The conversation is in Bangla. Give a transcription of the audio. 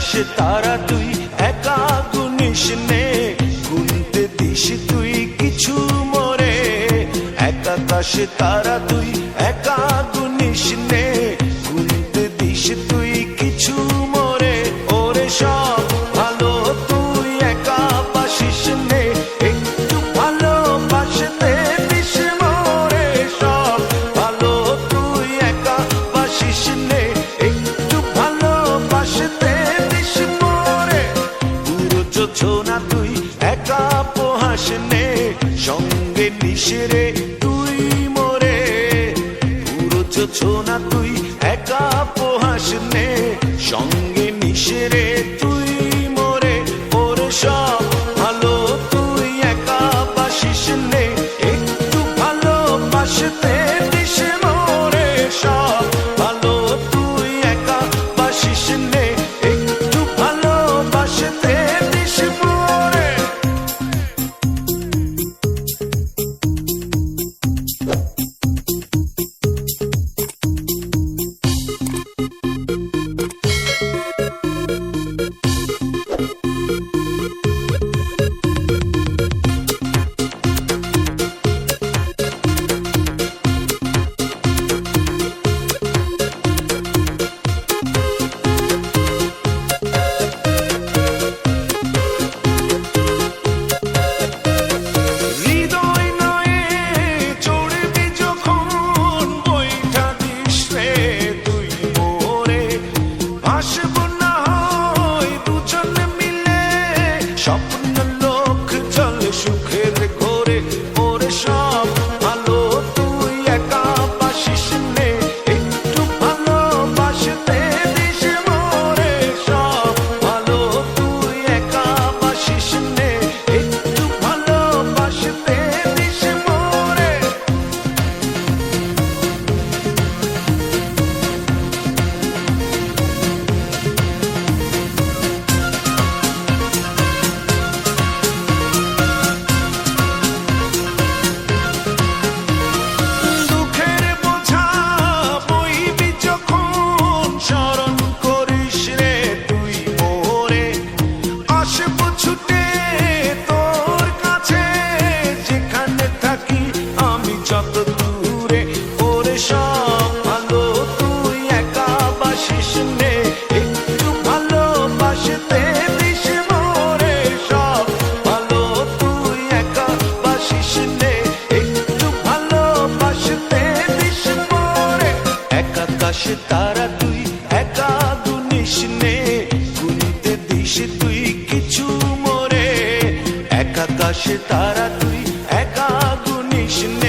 আকাশে তারা তুই একা গুনিস নে, গুনতে দিস তুই কিছু মোরে। এক আকাশে তারা তুই একা গুনিস নে, গুনতে দিস তুই কিছু মোরে। ওরে সব ভালো তুই একা বাসিস নে, একটু ভালোবাসতে দিস মোরে। সব ভালো তুই একা বাসিস নে, একটু ভালোবাসতে দিস মোরে। পুরো যোজনা তুই একা পোহাস নে, সঙ্গে নিস রে তুই মোরে। পুরো যোজনা তুই একা পোহাস নে, সঙ্গে নিস রে তুই মোরে। ওরে সব ভালো তুই একা বাসিস নে, একটু ভালোবাসতে দিস মোরে। সব ভালো তুই একা বাসিস নে, একটু ভালোবাসতে দিস মোরে। স্বপ্ন লোক চলে সুখের ঘরে। ওরে সব ভালো তুই একা বাসিস নে, একটু ভালোবাসতে দিস মোরে। সব ভালো তুই একা বাসিস নে, একটু ভালোবাসতে দিস মোরে। আকাশে তারা তুই একা গুনিস নে, গুনতে দিস তুই কিছু মোরে। এক আকাশে তারা তুই একা গুনিস নে।